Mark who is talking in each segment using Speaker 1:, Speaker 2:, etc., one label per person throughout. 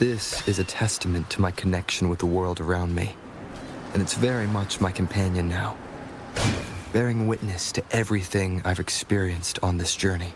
Speaker 1: This is a testament to my connection with the world around me, and it's very much my companion now, bearing witness to everything I've experienced on this journey.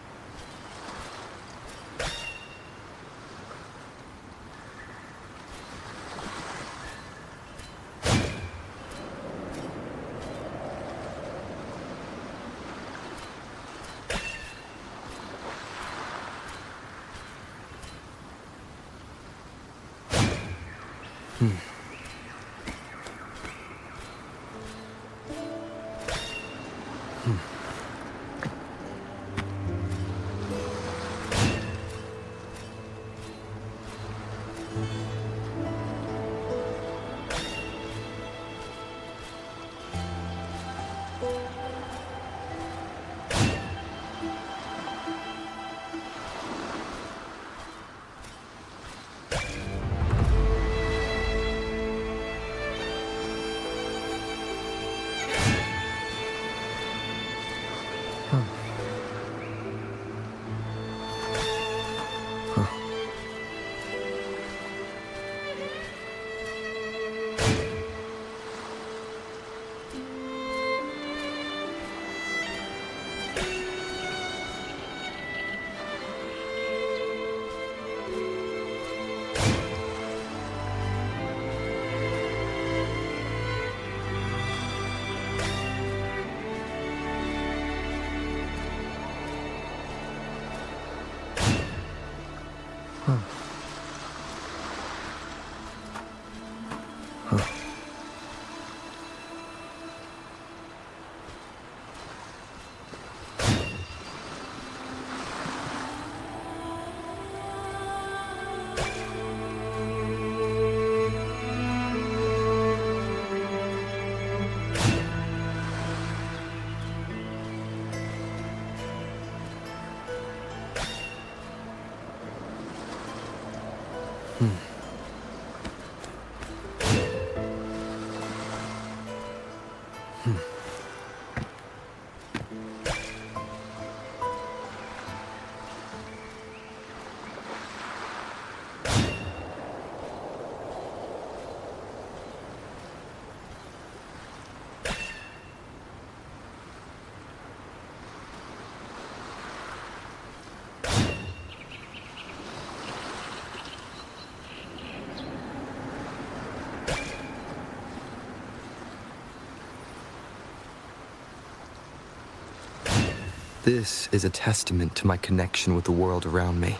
Speaker 1: This is a testament to my connection with the world around me,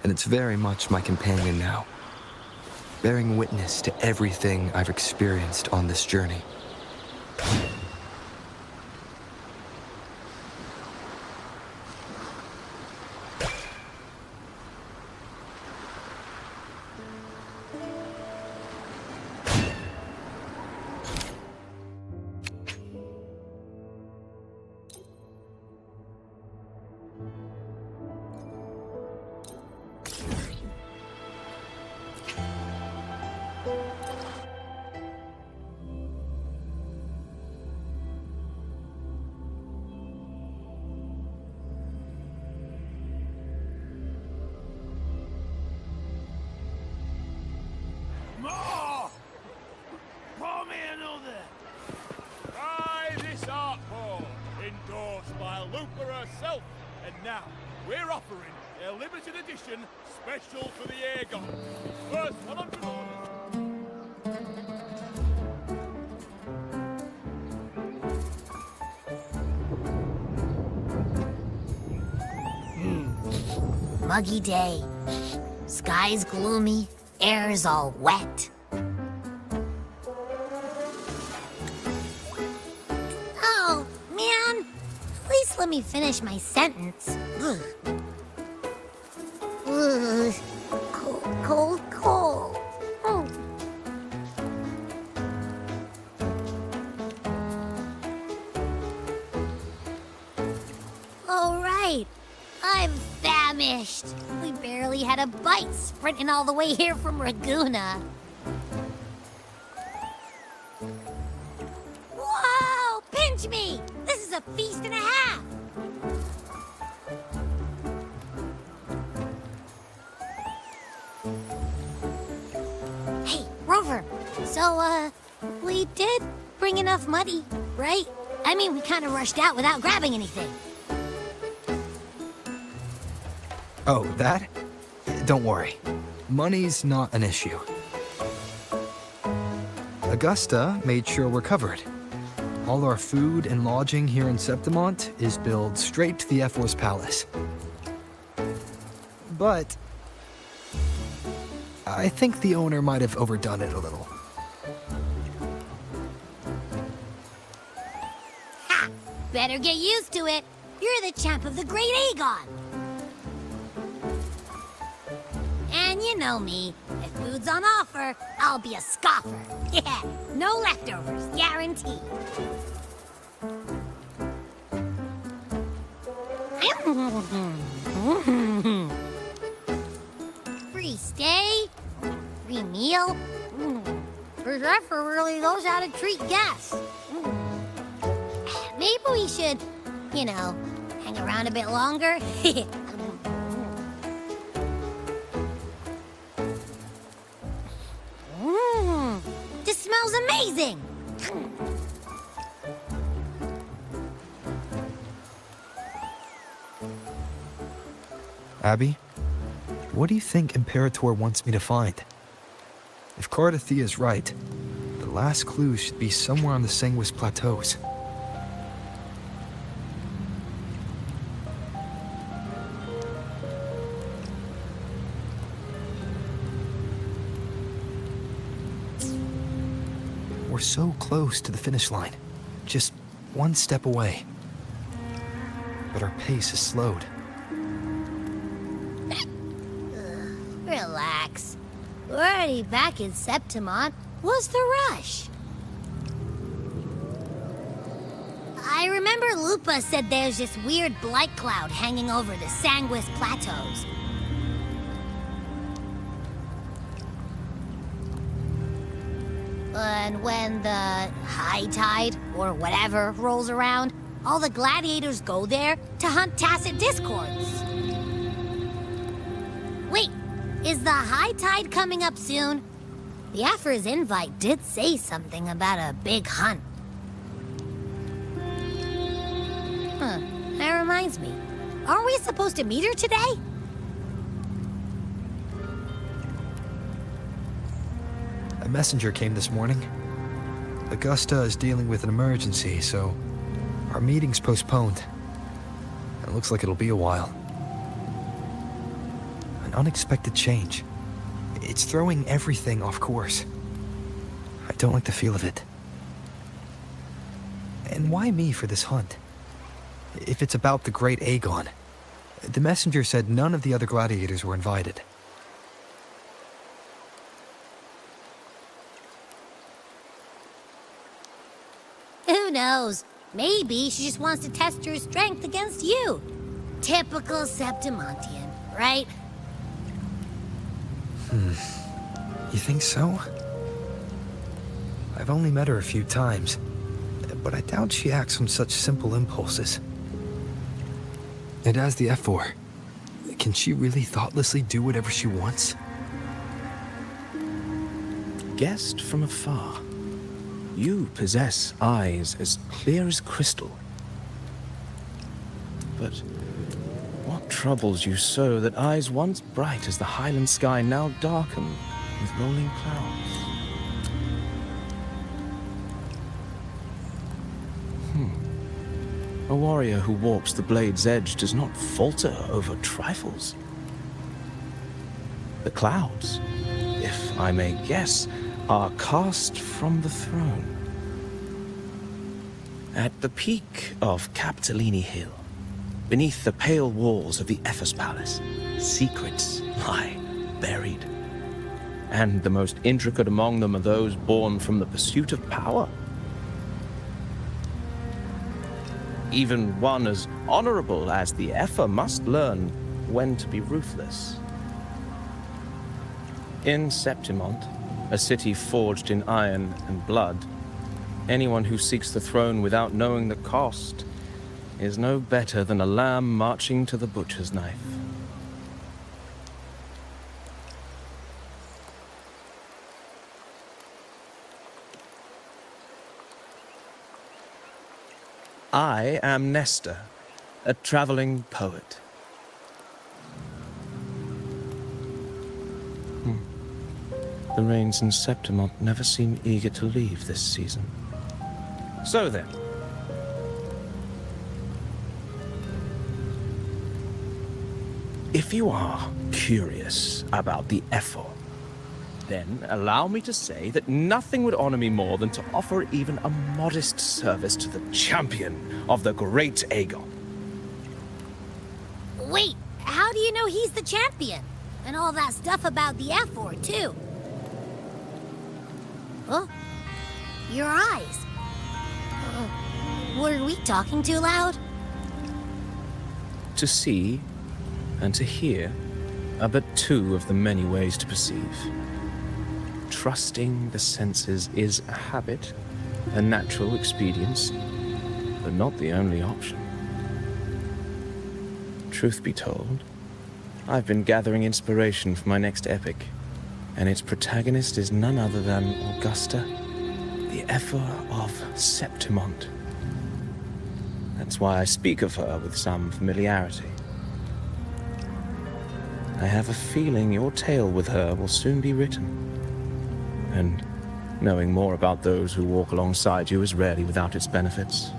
Speaker 1: and it's very much my companion now, bearing witness to everything I've experienced on this journey.
Speaker 2: himself. And now, we're offering a limited edition special for the air god. First 100 orders.
Speaker 3: Muggy day. Sky's gloomy, air's all wet. Oh, man. At least let me finish my sentence. Ugh. Ugh. Cold, cold, cold. Oh. All right. I'm famished. We barely had a bite sprinting all the way here from Raguna. Whoa! Pinch me! This is a feast and a half! Hey, Rover. So, we did bring enough money, right? I mean, we kind of rushed out without grabbing anything.
Speaker 1: Oh, that? Don't worry. Money's not an issue. Augusta made sure we're covered. All our food and lodging here in Septimont is billed straight to the F4's palace. But I think the owner might have overdone it a little.
Speaker 3: Ha! Better get used to it. You're the champ of the Great Aegon. And you know me. If food's on offer, I'll be a scoffer. Yeah, no leftovers, guaranteed. Free stay, free meal. This effort really knows how to treat guests. Maybe we should, hang around a bit longer. This smells amazing!
Speaker 1: Abby, what do you think Imperator wants me to find? If Cardathea's right, the last clue should be somewhere on the Sanguis Plateaus. We're so close to the finish line, just one step away. But our pace has slowed.
Speaker 3: Relax. We're already back in Septimont. What's the rush? I remember Lupa said there's this weird blight cloud hanging over the Sanguis Plateaus. And when the high tide, or whatever, rolls around, all the gladiators go there to hunt tacit discords. Wait, is the high tide coming up soon? The Aphra's invite did say something about a big hunt. Huh, that reminds me. Aren't we supposed to meet her today?
Speaker 1: A messenger came this morning. Augusta is dealing with an emergency, so our meeting's postponed. It looks like it'll be a while. An unexpected change. It's throwing everything off course. I don't like the feel of it. And why me for this hunt? If it's about the Great Aegon. The messenger said none of the other gladiators were invited.
Speaker 3: Who knows? Maybe she just wants to test her strength against you. Typical Septimontian, right?
Speaker 1: You think so? I've only met her a few times, but I doubt she acts on such simple impulses. And as the F4, can she really thoughtlessly do whatever she wants?
Speaker 4: Guessed from afar. You possess eyes as clear as crystal. but what troubles you so that eyes once bright as the highland sky now darken with rolling clouds? A warrior who walks the blade's edge does not falter over trifles. The clouds, if I may guess, are cast from the throne. At the peak of Capitolini Hill, beneath the pale walls of the Ephes Palace, secrets lie buried. And the most intricate among them are those born from the pursuit of power. Even one as honorable as the Epher must learn when to be ruthless. In Septimont, a city forged in iron and blood, anyone who seeks the throne without knowing the cost is no better than a lamb marching to the butcher's knife. I am Nestor, a traveling poet. The rains in Septimont never seem eager to leave this season. So then, if you are curious about the Epher, then allow me to say that nothing would honor me more than to offer even a modest service to the champion of the great Aegon.
Speaker 3: Wait, how do you know he's the champion? And all that stuff about the F4, too? Huh? Your eyes. Were we talking too loud?
Speaker 4: To see and to hear are but two of the many ways to perceive. Trusting the senses is a habit, a natural expedience, but not the only option. Truth be told, I've been gathering inspiration for my next epic, and its protagonist is none other than Augusta, the Epher of Septimont. That's why I speak of her with some familiarity. I have a feeling your tale with her will soon be written. And knowing more about those who walk alongside you is rarely without its benefits.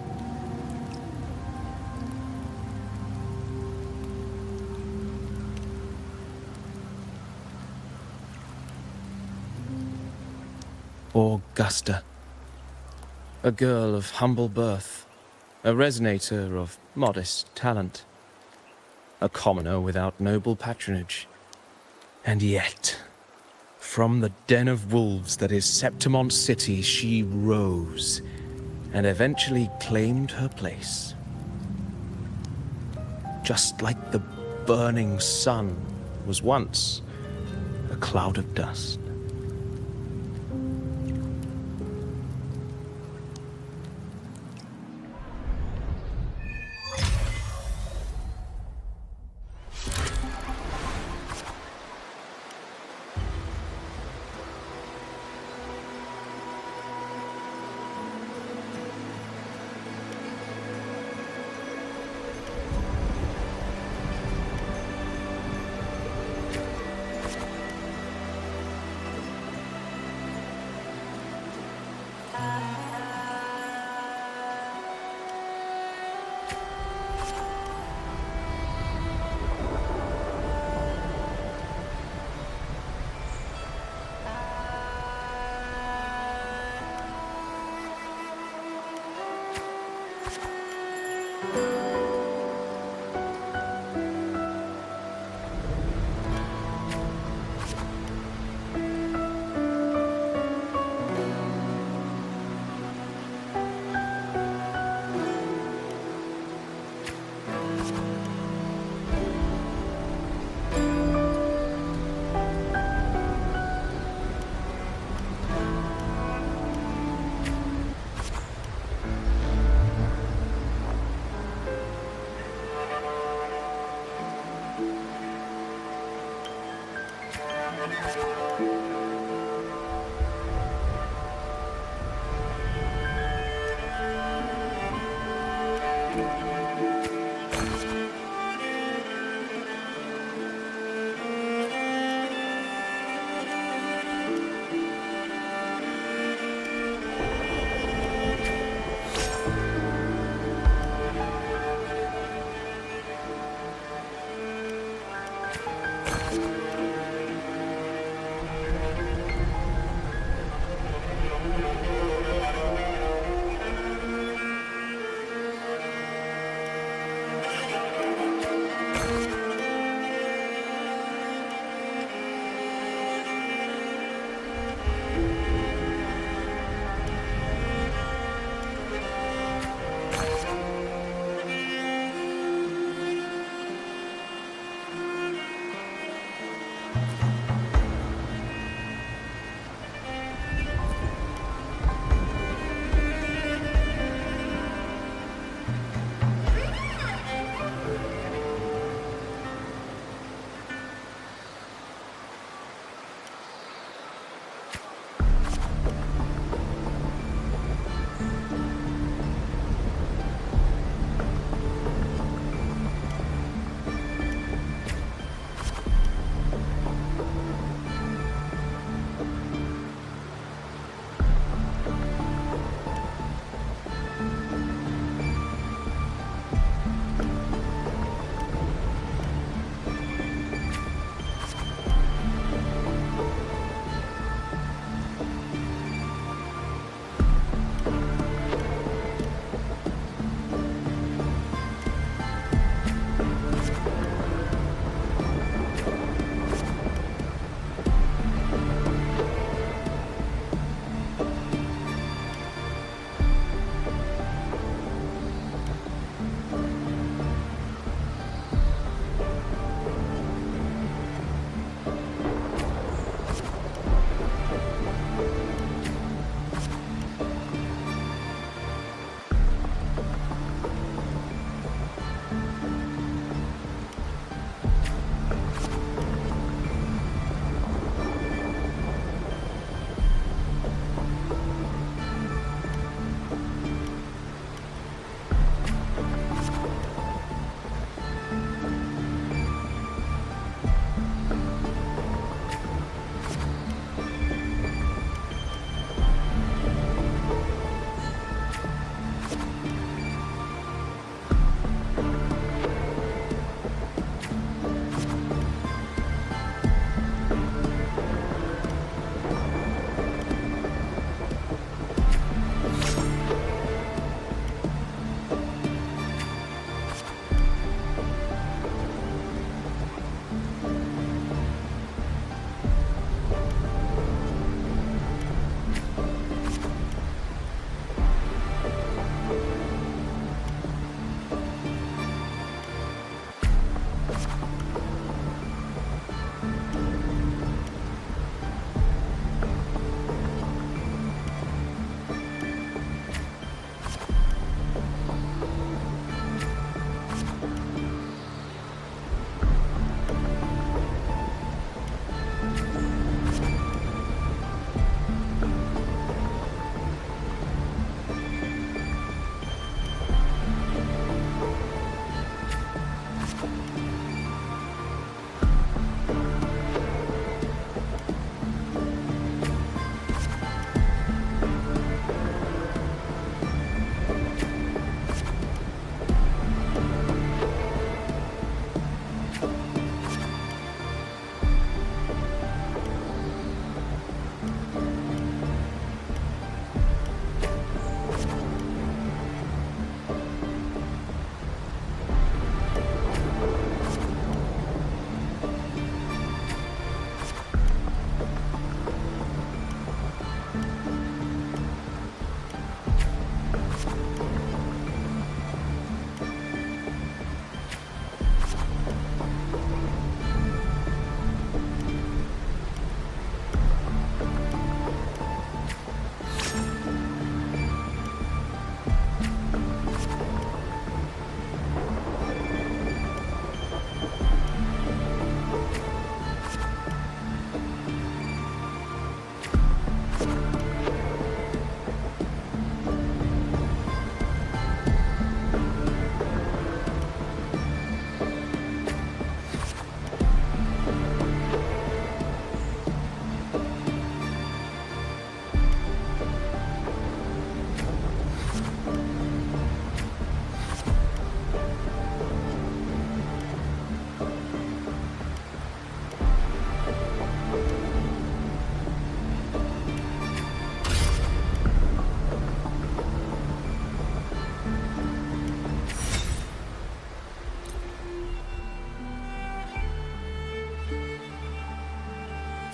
Speaker 4: Augusta, a girl of humble birth, a resonator of modest talent, a commoner without noble patronage, and yet, from the den of wolves that is Septimont City, she rose and eventually claimed her place. Just like the burning sun was once a cloud of dust.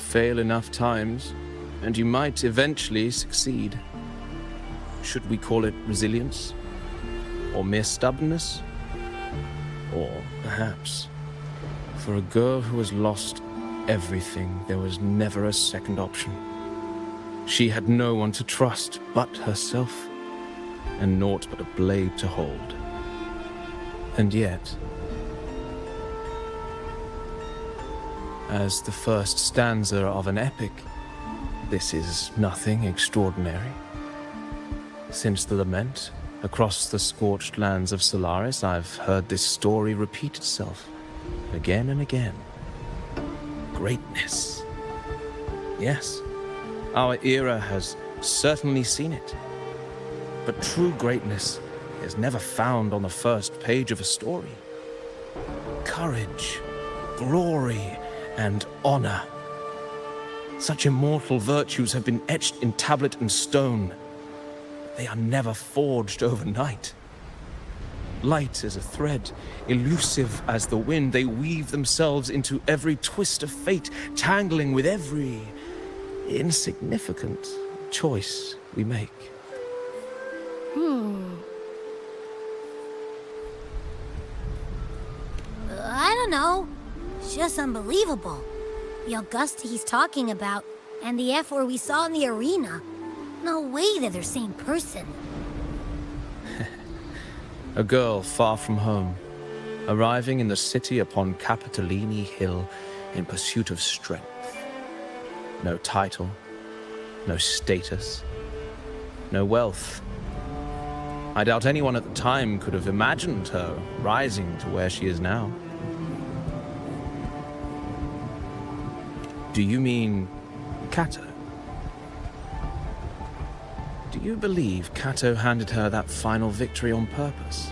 Speaker 4: fail enough times, and you might eventually succeed. Should we call it resilience? Or mere stubbornness? Or perhaps, for a girl who has lost everything, there was never a second option. She had no one to trust but herself, and naught but a blade to hold. And yet, as the first stanza of an epic, this is nothing extraordinary. Since the lament, across the scorched lands of Solaris, I've heard this story repeat itself, again and again. Greatness. Yes, our era has certainly seen it. But true greatness is never found on the first page of a story. Courage, glory, and honor. Such immortal virtues have been etched in tablet and stone. They are never forged overnight. Light as a thread, elusive as the wind, they weave themselves into every twist of fate, tangling with every insignificant choice we make.
Speaker 3: I don't know. It's just unbelievable. The Augusta he's talking about, and the F-word we saw in the arena. No way they're the same person.
Speaker 4: A girl far from home, arriving in the city upon Capitolini Hill in pursuit of strength. No title, no status, no wealth. I doubt anyone at the time could have imagined her rising to where she is now. Do you mean Kato? Do you believe Kato handed her that final victory on purpose,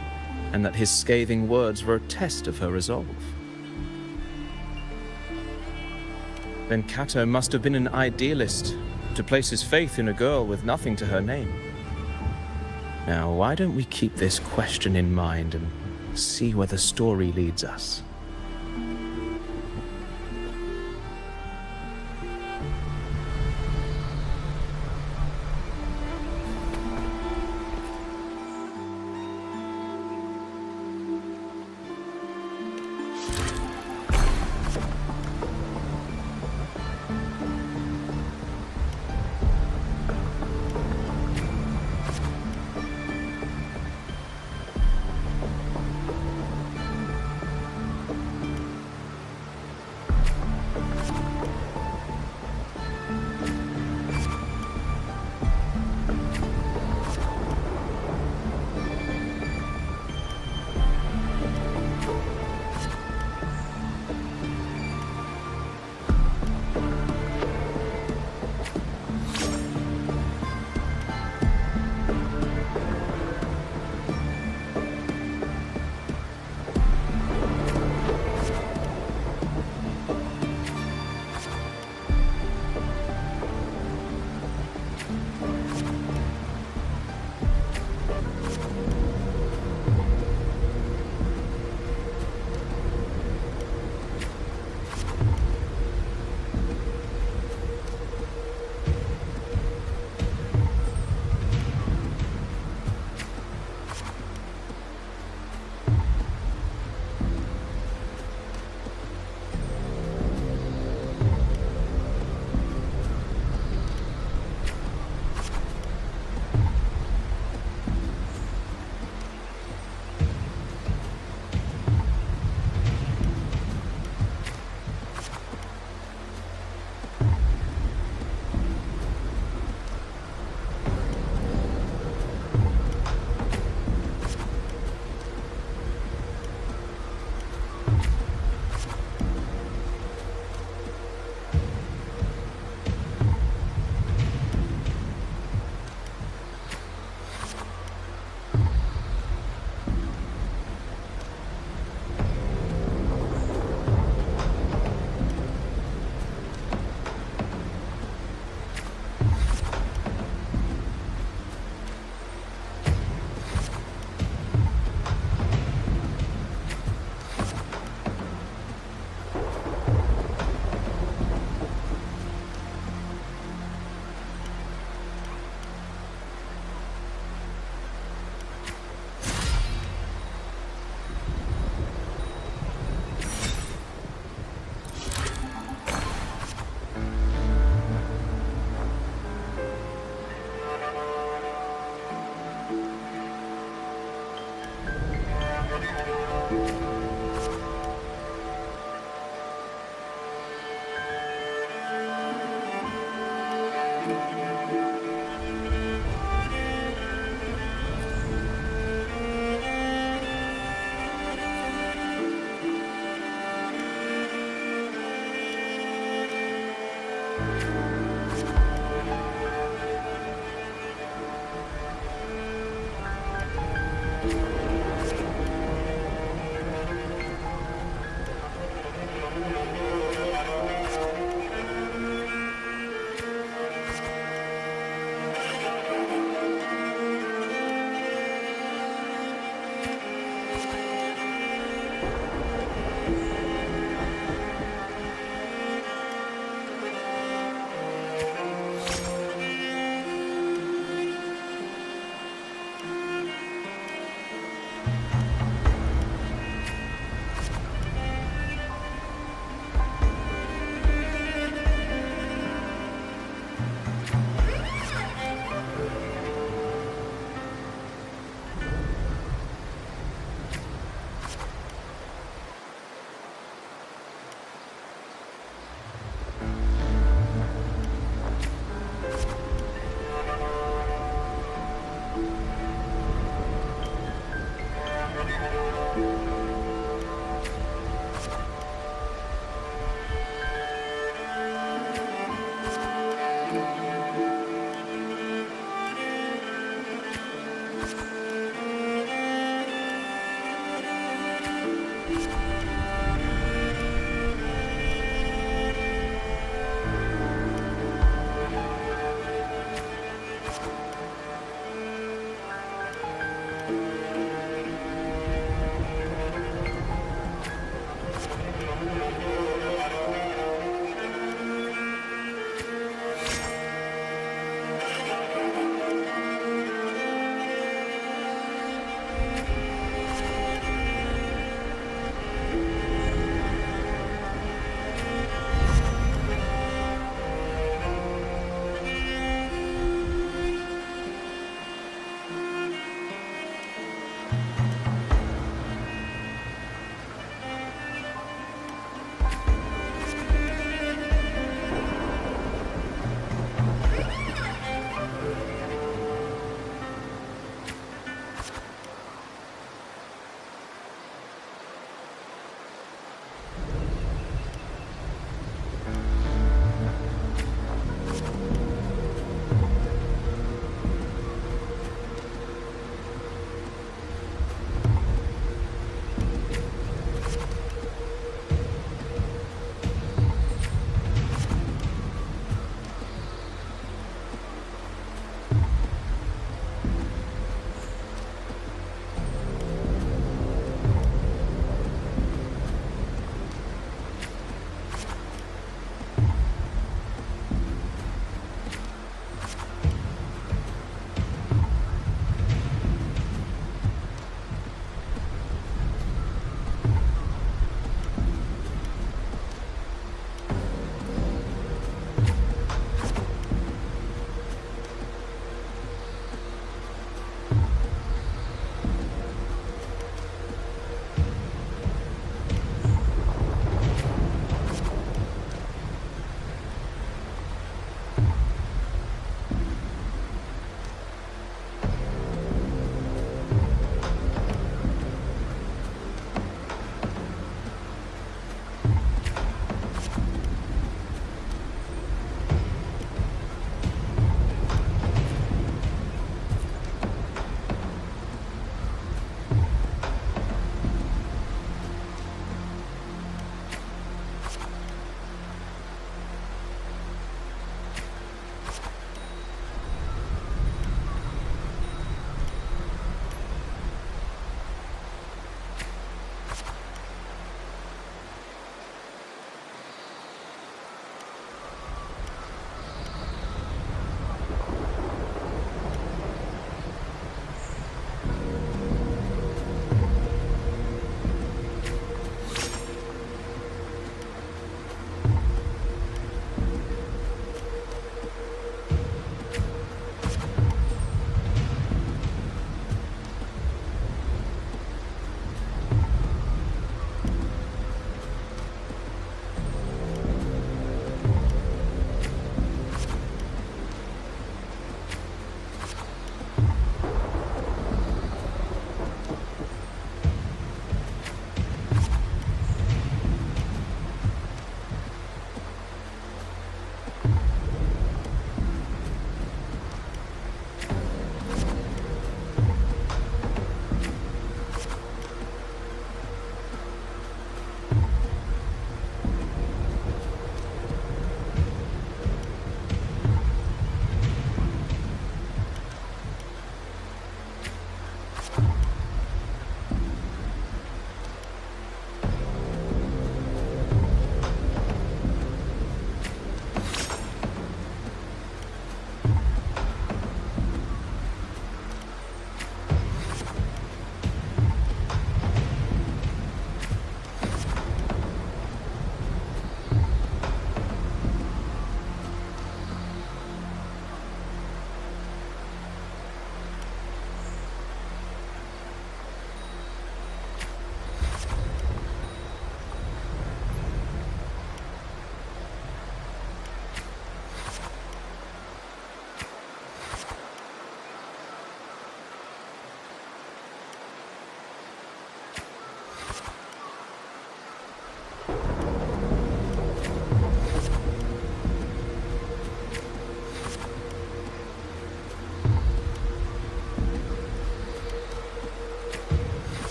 Speaker 4: and that his scathing words were a test of her resolve? Then Kato must have been an idealist to place his faith in a girl with nothing to her name. Now, why don't we keep this question in mind and see where the story leads us?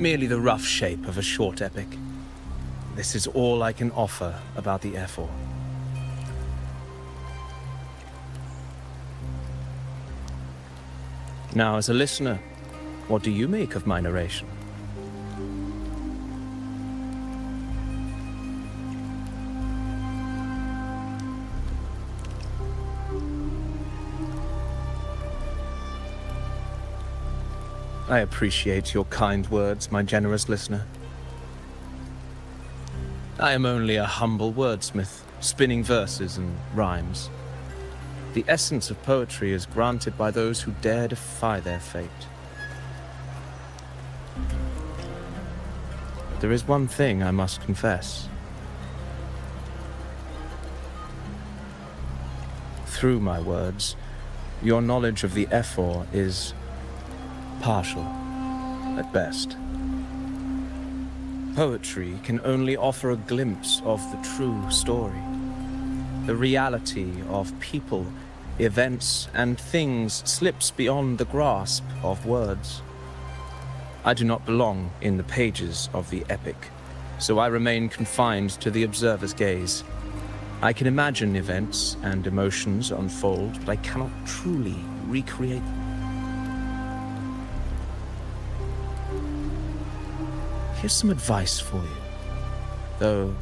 Speaker 4: merely the rough shape of a short epic. This is all I can offer about the F4. Now, as a listener, what do you make of my narration? I appreciate your kind words, my generous listener. I am only a humble wordsmith, spinning verses and rhymes. The essence of poetry is granted by those who dare defy their fate. There is one thing I must confess. Through my words, your knowledge of the F4 is partial, at best. Poetry can only offer a glimpse of the true story, the reality of people, events, and things slips beyond the grasp of words. I do not belong in the pages of the epic, so I remain confined to the observer's gaze. I can imagine events and emotions unfold, but I cannot truly recreate them. Here's some advice for you, though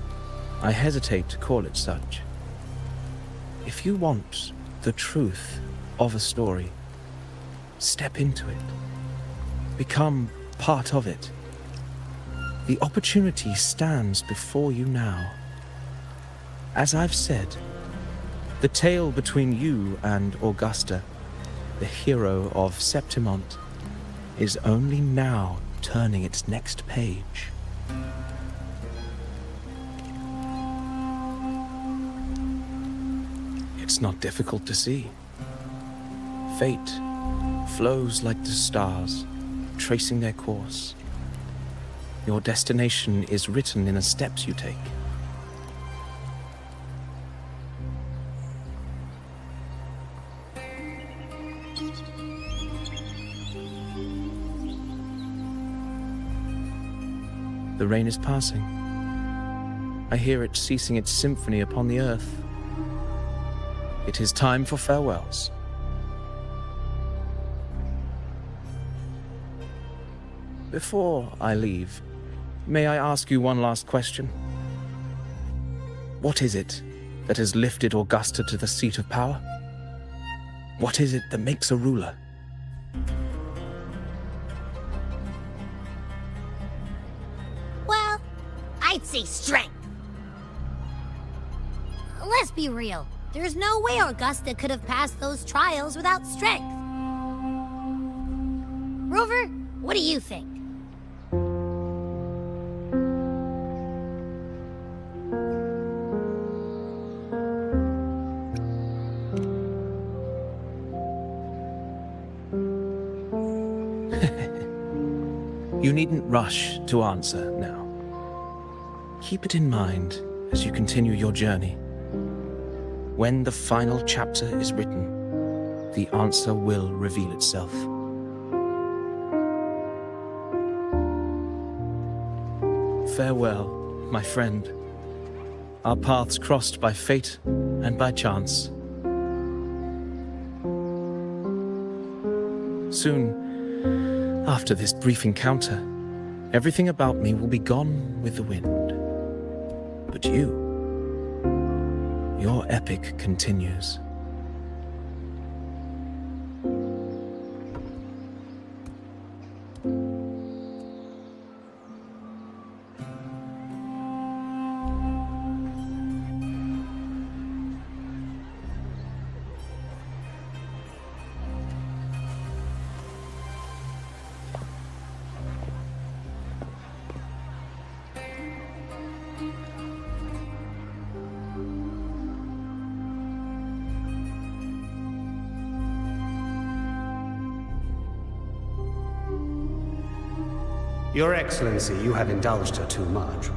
Speaker 4: I hesitate to call it such. If you want the truth of a story, step into it. Become part of it. The opportunity stands before you now. As I've said, the tale between you and Augusta, the hero of Septimont, is only now turning its next page. It's not difficult to see. Fate flows like the stars, tracing their course. Your destination is written in the steps you take. The rain is passing. I hear it ceasing its symphony upon the earth. It is time for farewells. Before I leave, may I ask you one last question? What is it that has lifted Augusta to the seat of power? What is it that makes a ruler?
Speaker 3: Well, I'd say strength. Let's be real. There's no way Augusta could have passed those trials without strength. Rover, what do you think?
Speaker 4: You needn't rush to answer now. Keep it in mind as you continue your journey. When the final chapter is written, the answer will reveal itself. Farewell, my friend. Our paths crossed by fate and by chance. Soon, after this brief encounter, everything about me will be gone with the wind. But you, your epic continues.
Speaker 5: Your Excellency, you have indulged her too much.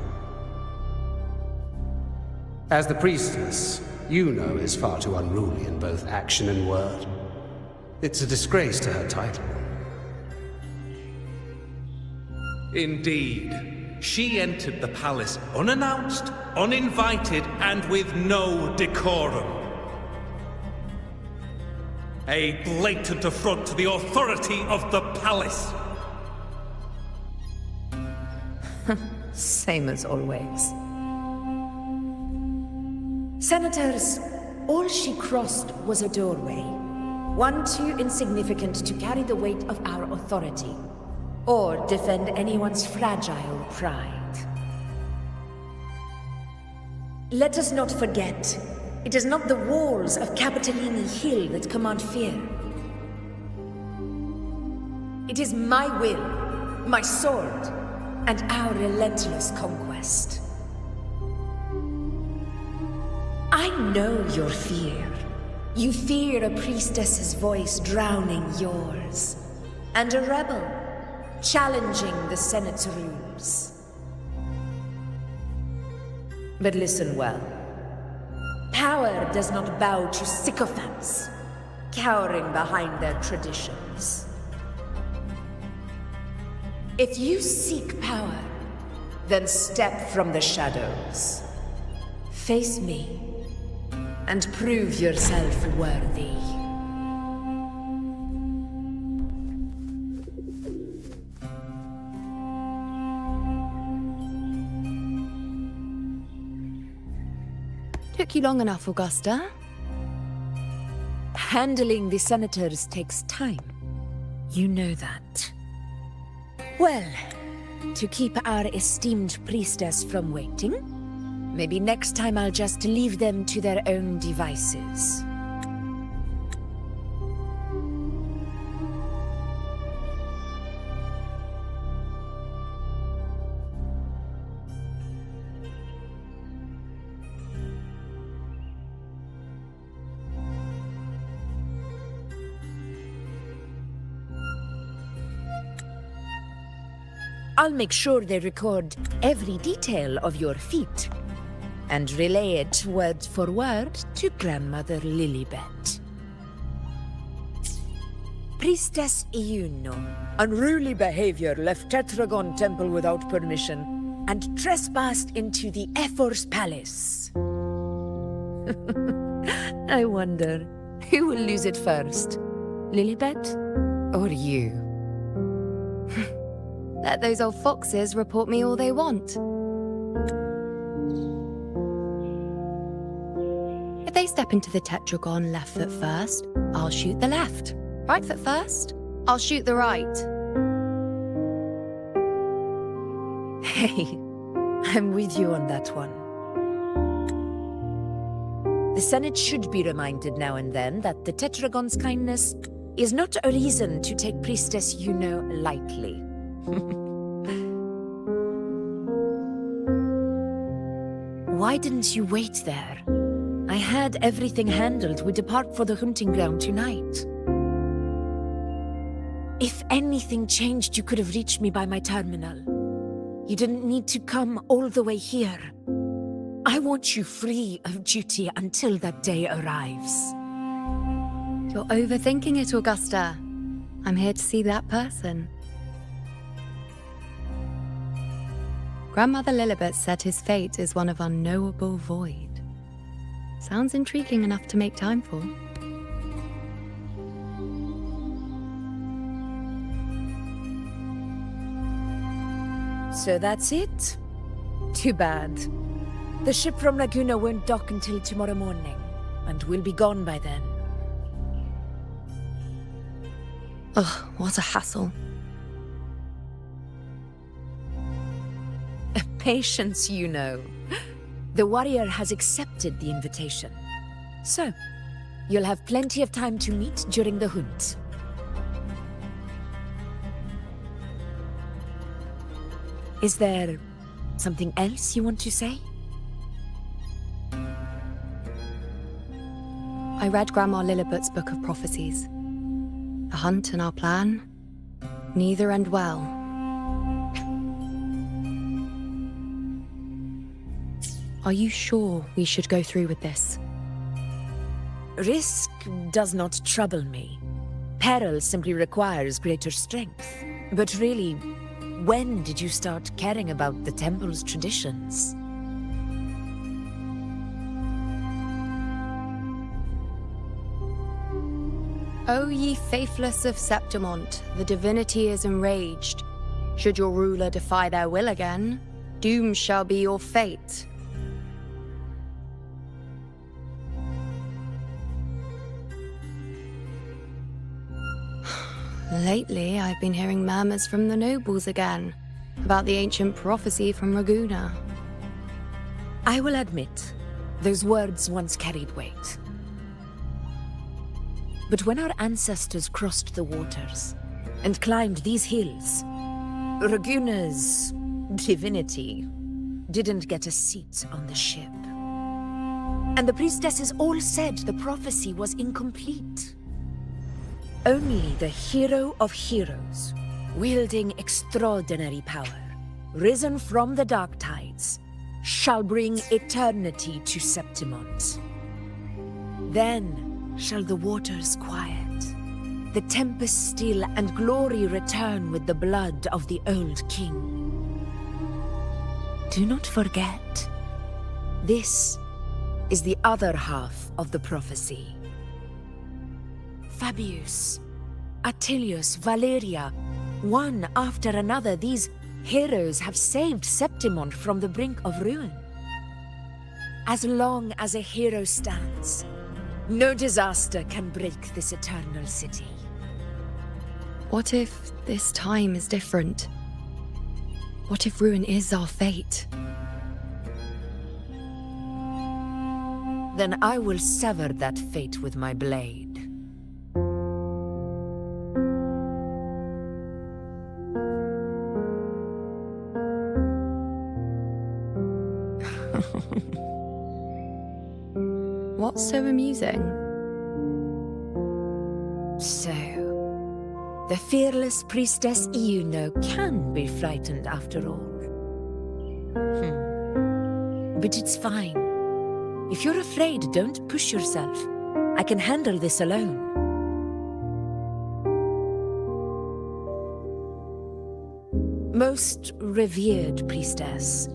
Speaker 5: As the priestess, Yuno is far too unruly in both action and word. It's a disgrace to her title. Indeed. She entered the palace unannounced, uninvited, and with no decorum. A blatant affront to the authority of the palace.
Speaker 6: Same as always. Senators, all she crossed was a doorway. One too insignificant to carry the weight of our authority, or defend anyone's fragile pride. Let us not forget, it is not the walls of Capitolini Hill that command fear. It is my will, my sword, and our relentless conquest. I know your fear. You fear a priestess's voice drowning yours, and a rebel challenging the Senate's rules. But listen well. Power does not bow to sycophants, cowering behind their traditions. If you seek power, then step from the shadows. Face me, and prove yourself worthy.
Speaker 7: Took you long enough, Augusta.
Speaker 6: Handling the senators takes time. You know that. Well, to keep our esteemed priestess from waiting, maybe next time I'll just leave them to their own devices. I'll make sure they record every detail of your feat and relay it word for word to Grandmother Lilibet. Priestess Iuno. Unruly behavior left Tetragon Temple without permission and trespassed into the Ephor's palace. I wonder, who will lose it first? Lilibet or you?
Speaker 7: Let those old foxes report me all they want. If they step into the tetragon left foot first, I'll shoot the left. Right foot first, I'll shoot the right.
Speaker 6: Hey, I'm with you on that one. The Senate should be reminded now and then that the Tetragon's kindness is not a reason to take Priestess Yuno lightly. Why didn't you wait there? I had everything handled. We depart for the hunting ground tonight. If anything changed, you could have reached me by my terminal. You didn't need to come all the way here. I want you free of duty until that day arrives.
Speaker 7: You're overthinking it, Augusta. I'm here to see that person. Grandmother Lilibet said his fate is one of unknowable void. Sounds intriguing enough to make time for.
Speaker 6: So that's it? Too bad. The ship from Laguna won't dock until tomorrow morning, and we'll be gone by then.
Speaker 7: Ugh, what a hassle.
Speaker 6: Patience, you know. The warrior has accepted the invitation. So, you'll have plenty of time to meet during the hunt. Is there something else you want to say?
Speaker 7: I read Grandma Lilibet's book of prophecies. The hunt and our plan, neither end well. Are you sure we should go through with this?
Speaker 6: Risk does not trouble me. Peril simply requires greater strength. But really, When did you start caring about the temple's traditions?
Speaker 7: O ye faithless of Septimont, the divinity is enraged. Should your ruler defy their will again, doom shall be your fate. Lately, I've been hearing murmurs from the nobles again, about the ancient prophecy from Raguna.
Speaker 6: I will admit, those words once carried weight. But when our ancestors crossed the waters and climbed these hills, Raguna's divinity didn't get a seat on the ship. And the priestesses all said the prophecy was incomplete. Only the hero of heroes, wielding extraordinary power, risen from the dark tides, shall bring eternity to Septimont. Then shall the waters quiet, the tempest still, and glory return with the blood of the old king. Do not forget, this is the other half of the prophecy. Fabius, Attilius, Valeria, one after another, these heroes have saved Septimont from the brink of ruin. As long as a hero stands, no disaster can break this eternal city.
Speaker 7: What if this time is different? What if ruin is our fate?
Speaker 6: Then I will sever that fate with my blade.
Speaker 7: What's so amusing?
Speaker 6: So, the fearless priestess Iuno can be frightened after all. But it's fine. If you're afraid, don't push yourself. I can handle this alone. Most revered priestess,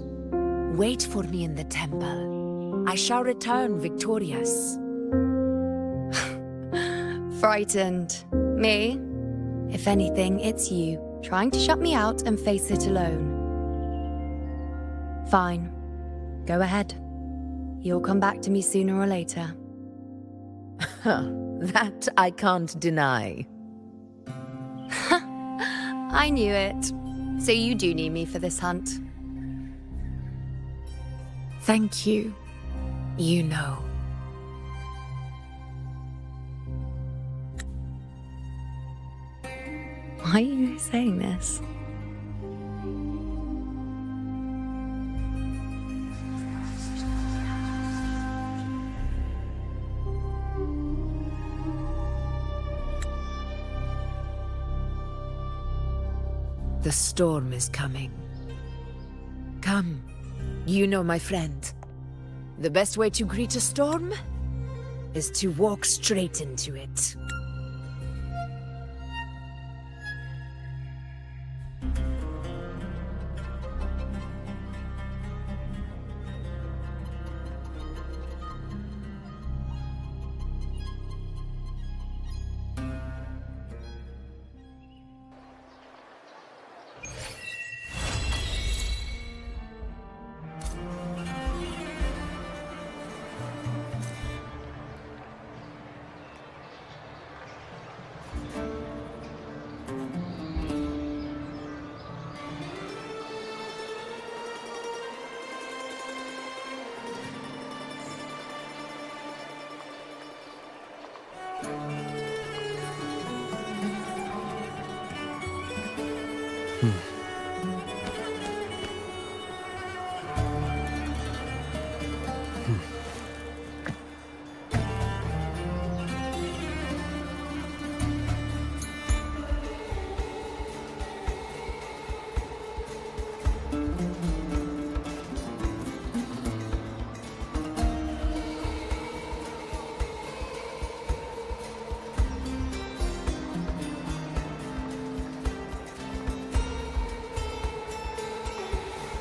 Speaker 6: wait for me in the temple. I shall return victorious.
Speaker 7: Frightened. Me? If anything, it's you, trying to shut me out and face it alone. Fine. Go ahead. You'll come back to me sooner or later.
Speaker 6: That I can't deny.
Speaker 7: I knew it. So you do need me for this hunt.
Speaker 6: Thank you. You know.
Speaker 7: Why are you saying this?
Speaker 6: The storm is coming. Come, you know my friend. The best way to greet a storm is to walk straight into it.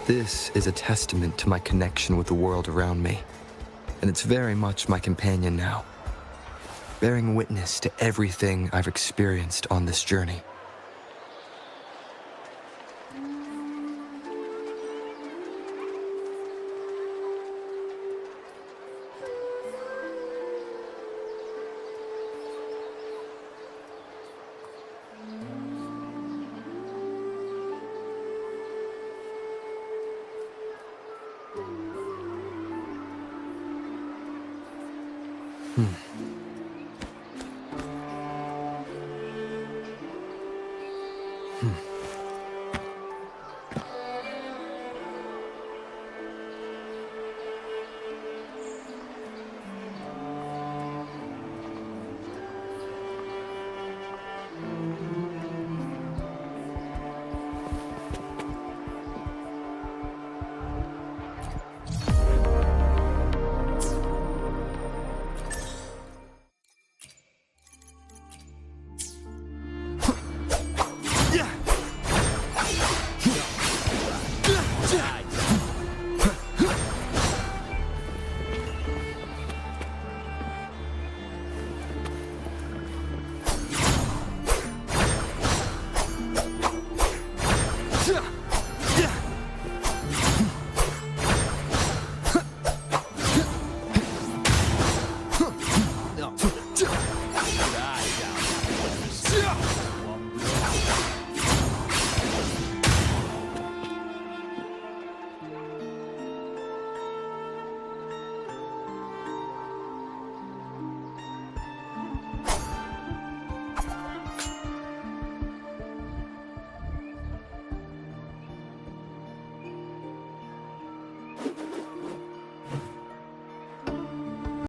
Speaker 1: This is a testament to my connection with the world around me, and it's very much my companion now, bearing witness to everything I've experienced on this journey. Hmm.